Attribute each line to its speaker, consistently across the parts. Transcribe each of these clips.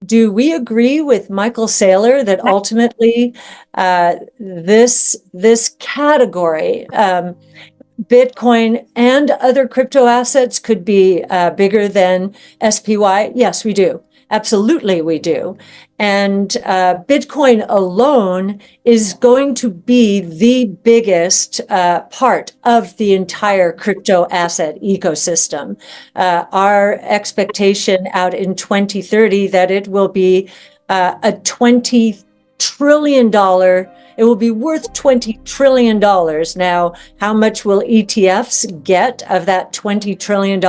Speaker 1: do we agree with Michael Saylor that ultimately this category, Bitcoin and other crypto assets, could be bigger than SPY? Yes, we do. Absolutely, we do. And Bitcoin alone is going to be the biggest part of the entire crypto asset ecosystem. Our expectation out in 2030 that it will be a $20 trillion. It will be worth $20 trillion. Now, how much will ETFs get of that $20 trillion?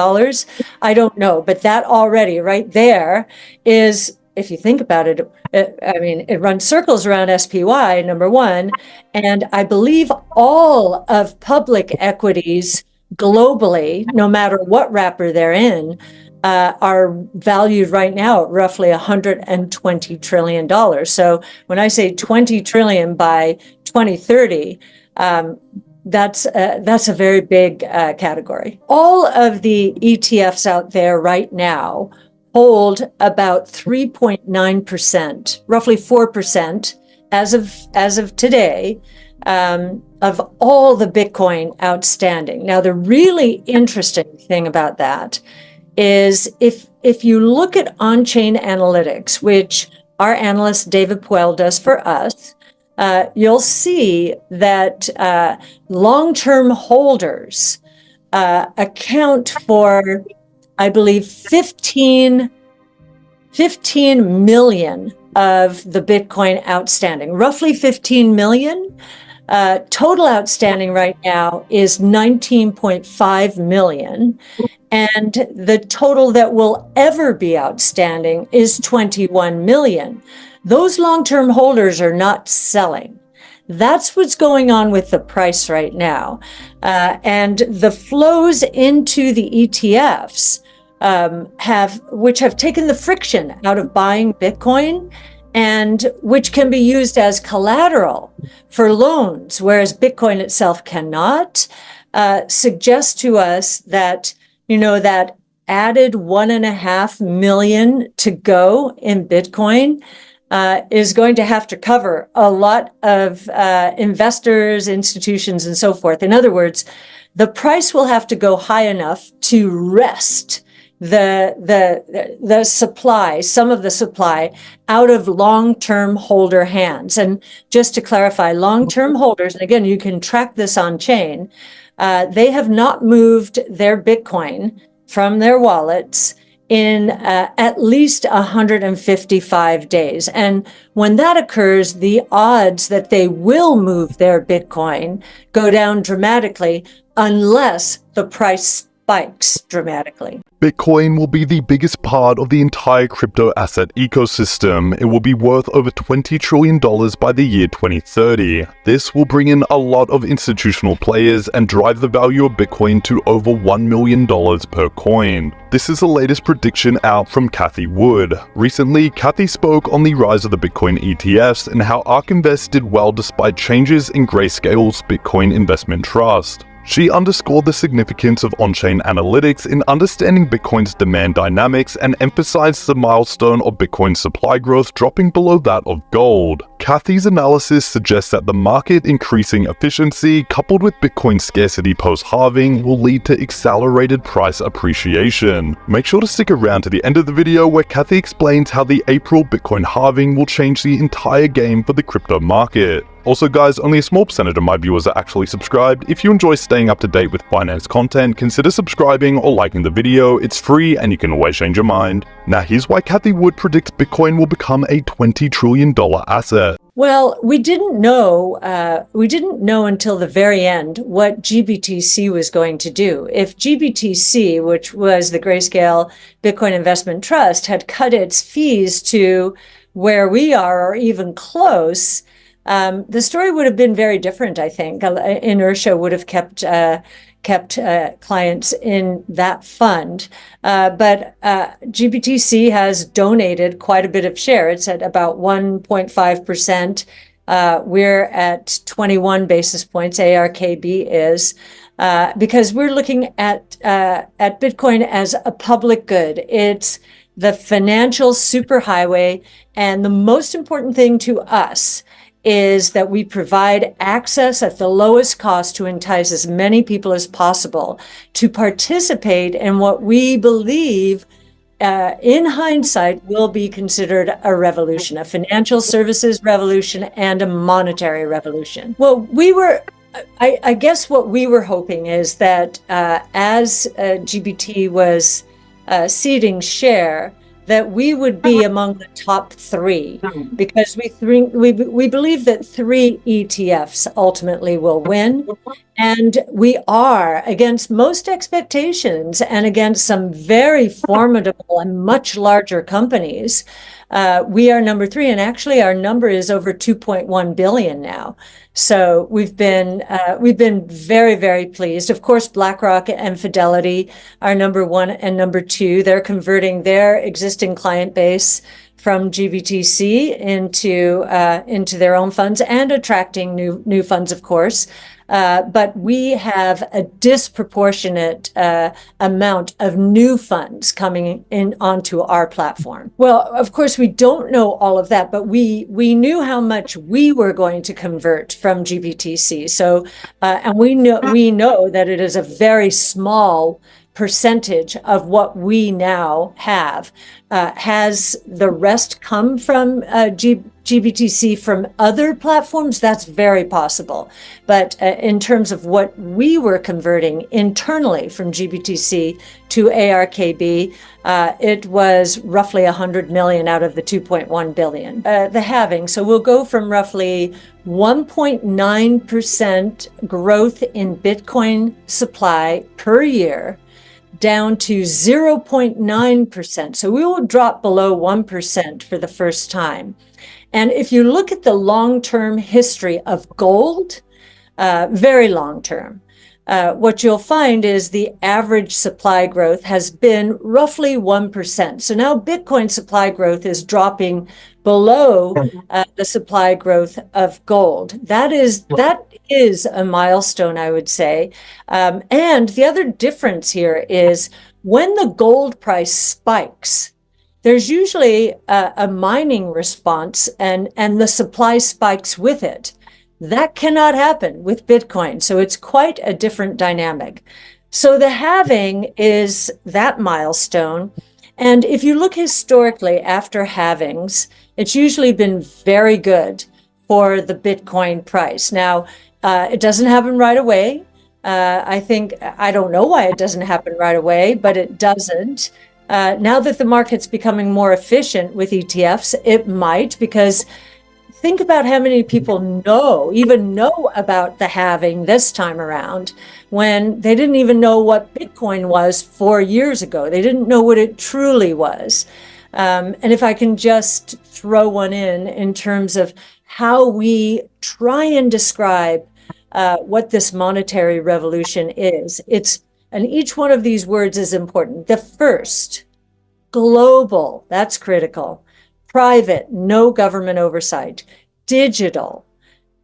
Speaker 1: I don't know, but that already right there is, if you think about it, it runs circles around SPY, number one, and I believe all of public equities globally, no matter what wrapper they're in, are valued right now at roughly $120 trillion. So when I say 20 trillion by 2030, that's a very big category. All of the ETFs out there right now hold about 3.9%, roughly 4% as of today, of all the Bitcoin outstanding. Now, the really interesting thing about that is if you look at on-chain analytics, which our analyst David Puel does for us, you'll see that long-term holders account for, I believe, 15 million of the Bitcoin outstanding, roughly 15 million. Total outstanding right now is 19.5 million. And the total that will ever be outstanding is 21 million. Those long-term holders are not selling. That's what's going on with the price right now. And the flows into the ETFs which have taken the friction out of buying Bitcoin, and which can be used as collateral for loans, whereas Bitcoin itself cannot, suggests to us that, that added 1.5 million to go in Bitcoin is going to have to cover a lot of investors, institutions, and so forth. In other words, the price will have to go high enough to wrest the supply, some of the supply, out of long-term holder hands. And just to clarify, long-term holders, and again, you can track this on chain, they have not moved their Bitcoin from their wallets in at least 155 days. And when that occurs, the odds that they will move their Bitcoin go down dramatically unless the price spikes dramatically.
Speaker 2: Bitcoin will be the biggest part of the entire crypto asset ecosystem. It will be worth over $20 trillion by the year 2030. This will bring in a lot of institutional players and drive the value of Bitcoin to over $1 million per coin. This is the latest prediction out from Cathie Wood. Recently, Cathie spoke on the rise of the Bitcoin ETFs and how ARK Invest did well despite changes in Grayscale's Bitcoin Investment Trust. She underscored the significance of on-chain analytics in understanding Bitcoin's demand dynamics and emphasized the milestone of Bitcoin supply growth dropping below that of gold. Cathie's analysis suggests that the market increasing efficiency coupled with Bitcoin scarcity post-halving will lead to accelerated price appreciation. Make sure to stick around to the end of the video where Cathie explains how the April Bitcoin halving will change the entire game for the crypto market. Also guys, only a small percentage of my viewers are actually subscribed. If you enjoy staying up to date with finance content, consider subscribing or liking the video. It's free and you can always change your mind. Now here's why Cathie Wood predicts Bitcoin will become a $20 trillion asset.
Speaker 1: Well, we didn't know until the very end what GBTC was going to do. If GBTC, which was the Grayscale Bitcoin Investment Trust, had cut its fees to where we are or even close, the story would have been very different, I think. Inertia would have kept clients in that fund. But GBTC has donated quite a bit of share. It's at about 1.5%. We're at 21 basis points, ARKB is, because we're looking at Bitcoin as a public good. It's the financial superhighway. And the most important thing to us is that we provide access at the lowest cost to entice as many people as possible to participate in what we believe, in hindsight, will be considered a revolution, a financial services revolution and a monetary revolution. Well, I guess what we were hoping is that as GBT was seeding share, that we would be among the top three, because we believe that 3 ETFs ultimately will win. And we are, against most expectations and against some very formidable and much larger companies, we are number 3. And actually our number is over 2.1 billion now. So we've been very, very pleased. Of course, BlackRock and Fidelity are number 1 and number 2. They're converting their existing client base from GBTC into their own funds and attracting new funds, of course. But we have a disproportionate amount of new funds coming in onto our platform. Well, of course, we don't know all of that, but we knew how much we were going to convert from GBTC. So, and we know that it is a very small percentage of what we now have. Has the rest come from GBTC from other platforms? That's very possible. But in terms of what we were converting internally from GBTC to ARKB, it was roughly 100 million out of the 2.1 billion. The halving, so we'll go from roughly 1.9% growth in Bitcoin supply per year down to 0.9%. So we will drop below 1% for the first time. And if you look at the long-term history of gold, very long-term, what you'll find is the average supply growth has been roughly 1%. So now Bitcoin supply growth is dropping below the supply growth of gold. That is a milestone, I would say. And the other difference here is when the gold price spikes, there's usually a mining response and the supply spikes with it. That cannot happen with Bitcoin. So it's quite a different dynamic. So the halving is that milestone. And if you look historically after halvings, it's usually been very good for the Bitcoin price. Now, it doesn't happen right away. I don't know why it doesn't happen right away, but it doesn't. Now that the market's becoming more efficient with ETFs, it might, because think about how many people even know about the halving this time around, when they didn't even know what Bitcoin was 4 years ago. They didn't know what it truly was. And if I can just throw one in terms of how we try and describe what this monetary revolution is, and each one of these words is important. The first, global, that's critical. Private, no government oversight. Digital,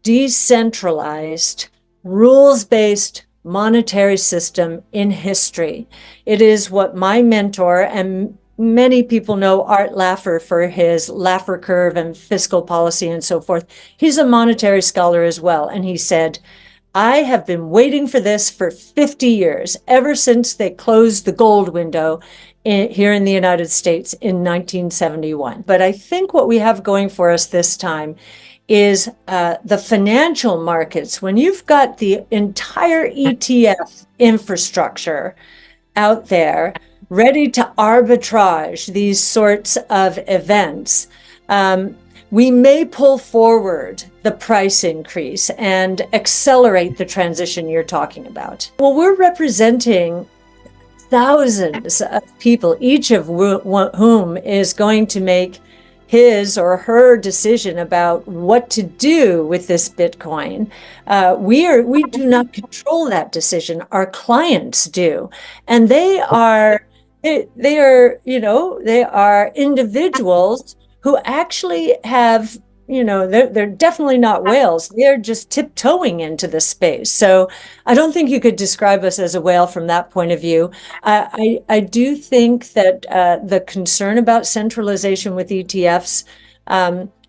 Speaker 1: decentralized, rules-based monetary system in history. It is what my mentor, and many people know Art Laffer for his Laffer curve and fiscal policy and so forth. He's a monetary scholar as well. And he said, I have been waiting for this for 50 years, ever since they closed the gold window here in the United States in 1971. But I think what we have going for us this time is the financial markets. When you've got the entire ETF infrastructure out there ready to arbitrage these sorts of events, we may pull forward the price increase and accelerate the transition you're talking about. Well, we're representing thousands of people, each of whom is going to make his or her decision about what to do with this Bitcoin. We do not control that decision. Our clients do, and they are individuals who actually have they're definitely not whales. They're just tiptoeing into the space. So I don't think you could describe us as a whale from that point of view. I do think that the concern about centralization with ETFs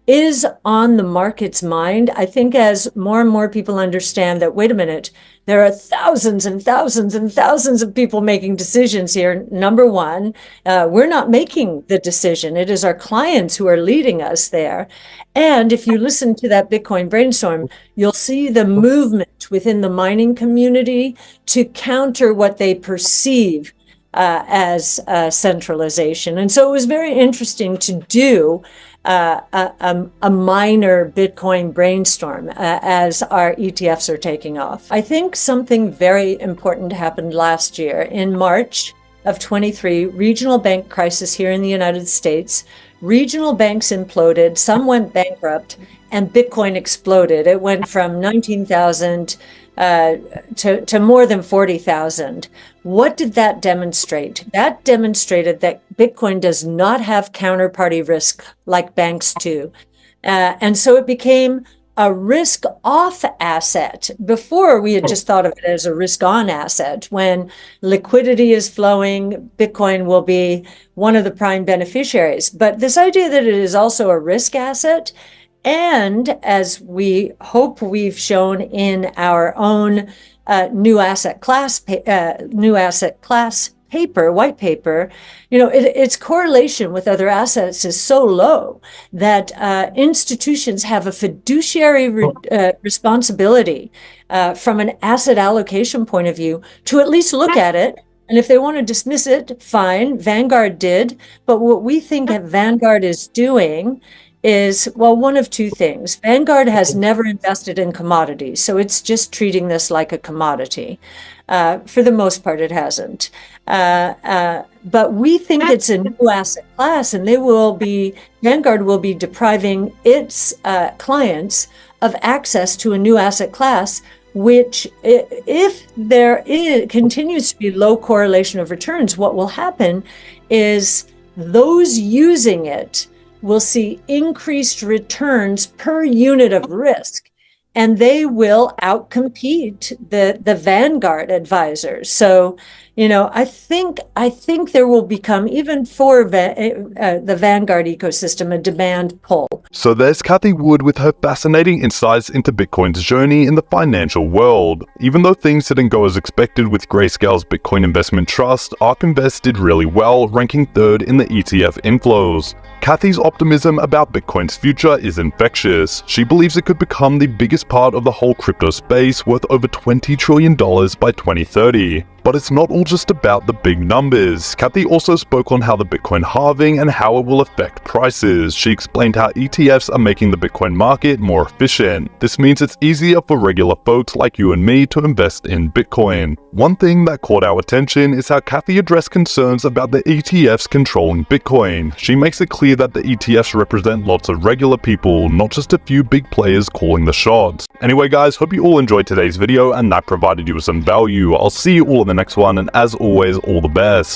Speaker 1: is on the market's mind. I think as more and more people understand that, wait a minute, there are thousands and thousands and thousands of people making decisions here. Number one, we're not making the decision. It is our clients who are leading us there. And if you listen to that Bitcoin brainstorm, you'll see the movement within the mining community to counter what they perceive as centralization. And so it was very interesting to do a minor Bitcoin brainstorm as our ETFs are taking off. I think something very important happened last year. In March of 23, regional bank crisis here in the United States. Regional banks imploded, some went bankrupt, and Bitcoin exploded. It went from 19,000 to more than 40,000. What did that demonstrate? That demonstrated that Bitcoin does not have counterparty risk like banks do. And so it became a risk-off asset. Before, we had just thought of it as a risk-on asset. When liquidity is flowing, Bitcoin will be one of the prime beneficiaries. But this idea that it is also a risk asset, and as we hope we've shown in our own new asset class paper, white paper, its correlation with other assets is so low that institutions have a fiduciary responsibility from an asset allocation point of view to at least look at it. And if they want to dismiss it, fine. Vanguard did. But what we think that Vanguard is doing is, well, one of two things. Vanguard has never invested in commodities, so it's just treating this like a commodity. For the most part, it hasn't. But we think it's a new asset class, and Vanguard will be depriving its clients of access to a new asset class, which, if there continues to be low correlation of returns, what will happen is those using it will see increased returns per unit of risk, and they will outcompete the Vanguard advisors. So, I think there will become, even for the Vanguard ecosystem, a demand pull.
Speaker 2: So there's Cathie Wood with her fascinating insights into Bitcoin's journey in the financial world. Even though things didn't go as expected with Grayscale's Bitcoin Investment Trust, ARK Invest did really well, ranking third in the ETF inflows. Cathie's optimism about Bitcoin's future is infectious. She believes it could become the biggest part of the whole crypto space, worth over $20 trillion by 2030. But it's not all just about the big numbers. Cathie also spoke on how the Bitcoin halving and how it will affect prices. She explained how ETFs are making the Bitcoin market more efficient. This means it's easier for regular folks like you and me to invest in Bitcoin. One thing that caught our attention is how Cathie addressed concerns about the ETFs controlling Bitcoin. She makes it clear that the ETFs represent lots of regular people, not just a few big players calling the shots. Anyway guys, hope you all enjoyed today's video and that provided you with some value. I'll see you all in the next one, and as always, all the best.